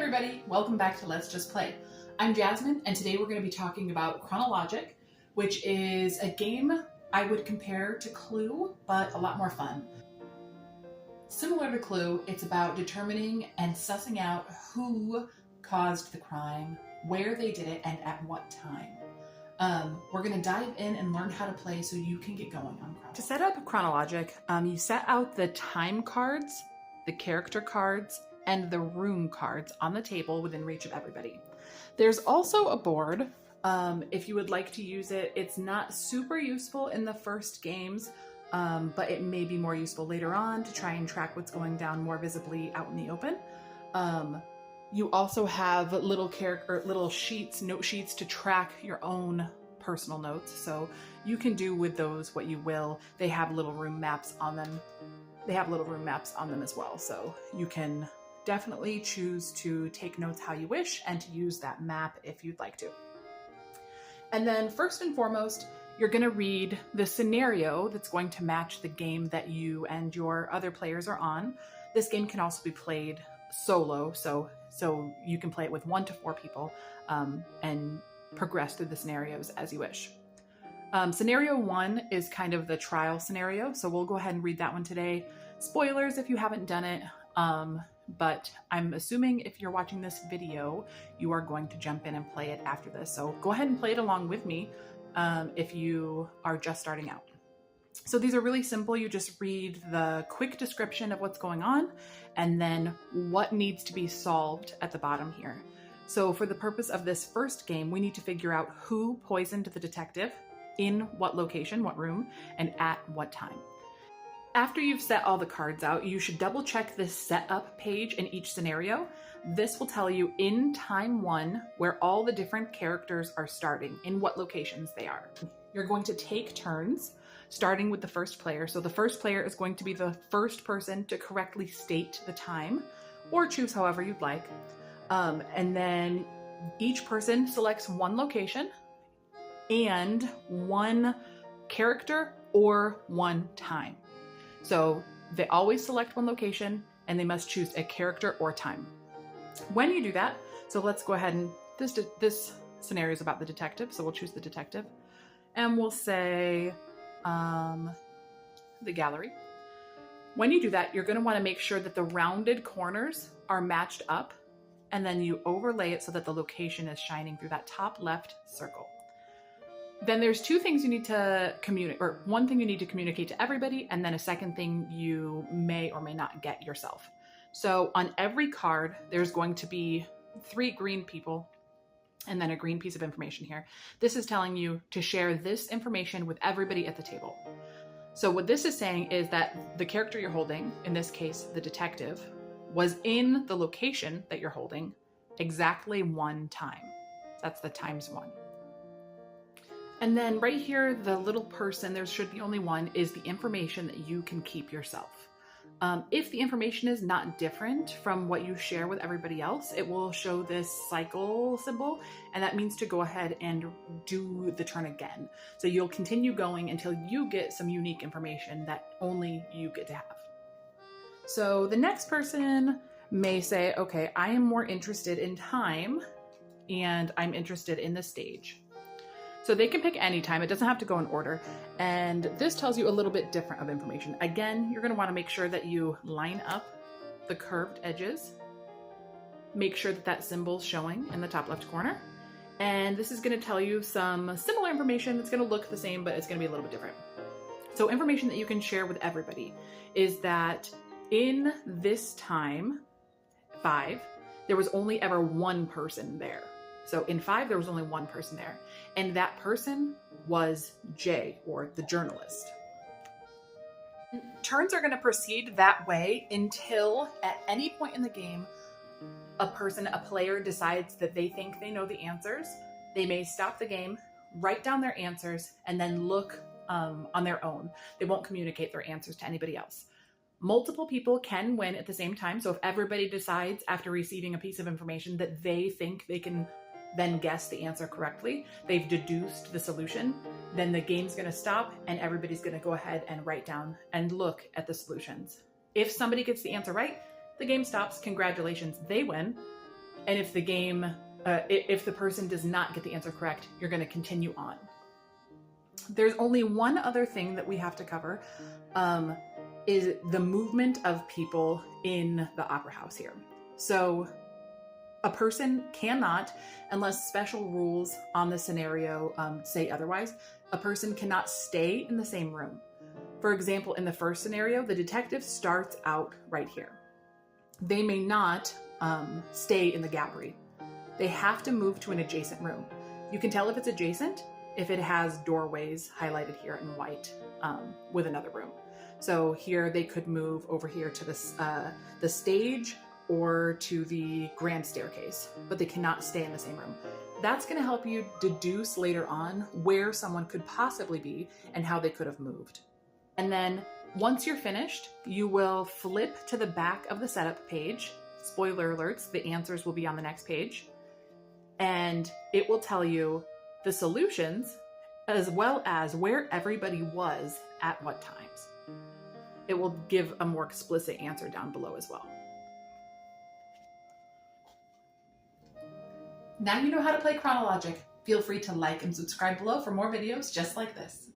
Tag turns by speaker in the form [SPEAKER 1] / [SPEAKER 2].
[SPEAKER 1] everybody, welcome back to Let's Just Play. I'm Jasmine, and today we're going to be talking about Chronologic, which is a game I would compare to Clue, but a lot more fun. Similar to Clue, it's about determining and sussing out who caused the crime, where they did it, and at what time. We're going to dive in and learn how to play so you can get going on Chronologic. To set up Chronologic, you set out the time cards, the character cards, and the room cards on the table within reach of everybody. There's also a board if you would like to use it. It's not super useful in the first games, but it may be more useful later on to try and track what's going down more visibly out in the open. You also have little sheets, note sheets to track your own personal notes. So you can do with those what you will. They have little room maps on them. As well. So you can definitely choose to take notes how you wish and to use that map if you'd like to. And then first and foremost, you're going to read the scenario that's going to match the game that you and your other players are on. This game can also be played solo, so you can play it with 1 to 4 people and progress through the scenarios as you wish. Scenario 1 is kind of the trial scenario, so we'll go ahead and read that one today. Spoilers if you haven't done it, but I'm assuming if you're watching this video, you are going to jump in and play it after this. So go ahead and play it along with me if you are just starting out. So these are really simple. You just read the quick description of what's going on and then what needs to be solved at the bottom here. So for the purpose of this first game, we need to figure out who poisoned the detective, in what location, what room, and at what time. After you've set all the cards out, you should double check this setup page in each scenario. This will tell you in time 1 where all the different characters are starting, in what locations they are. You're going to take turns, starting with the first player. So the first player is going to be the first person to correctly state the time, or choose however you'd like. And then each person selects 1 location and 1 character or 1 time. So they always select 1 location and they must choose a character or time. When you do that, so let's go ahead and this scenario is about the detective, so we'll choose the detective and we'll say the gallery. When you do that, you're going to want to make sure that the rounded corners are matched up, and then you overlay it so that the location is shining through that top left circle. Then there's 2 things you need to communicate, or 1 thing you need to communicate to everybody, and then a second thing you may or may not get yourself. So on every card, there's going to be 3 green people and then a green piece of information here. This is telling you to share this information with everybody at the table. So what this is saying is that the character you're holding, in this case, the detective, was in the location that you're holding exactly 1 time. That's the times 1. And then right here, the little person, there should be only 1, is the information that you can keep yourself. If the information is not different from what you share with everybody else, it will show this cycle symbol, and that means to go ahead and do the turn again. So you'll continue going until you get some unique information that only you get to have. So the next person may say, okay, I am more interested in time and I'm interested in the stage. So they can pick any time. It doesn't have to go in order. And this tells you a little bit different of information. Again, you're going to want to make sure that you line up the curved edges. Make sure that that symbol's showing in the top left corner. And this is going to tell you some similar information. It's going to look the same, but it's going to be a little bit different. So information that you can share with everybody is that in this time, 5, there was only ever 1 person there. So in 5, there was only 1 person there. And that person was Jay, or the journalist. Turns are going to proceed that way until at any point in the game, a player decides that they think they know the answers. They may stop the game, write down their answers, and then look on their own. They won't communicate their answers to anybody else. Multiple people can win at the same time. So if everybody decides after receiving a piece of information that they think they can then guess the answer correctly, they've deduced the solution, then the game's going to stop and everybody's going to go ahead and write down and look at the solutions. If somebody gets the answer right, the game stops. Congratulations, they win. And if the game, if the person does not get the answer correct, you're going to continue on. There's only one other thing that we have to cover, is the movement of people in the opera house here. So a person cannot, unless special rules on the scenario say otherwise, a person cannot stay in the same room. For example, in the first scenario, the detective starts out right here. They may not stay in the gallery. They have to move to an adjacent room. You can tell if it's adjacent if it has doorways highlighted here in white with another room. So here they could move over here to the stage or to the grand staircase, but they cannot stay in the same room. That's going to help you deduce later on where someone could possibly be and how they could have moved. And then once you're finished, you will flip to the back of the setup page. Spoiler alerts, the answers will be on the next page. And it will tell you the solutions as well as where everybody was at what times. It will give a more explicit answer down below as well. Now you know how to play Chronologic. Feel free to like and subscribe below for more videos just like this.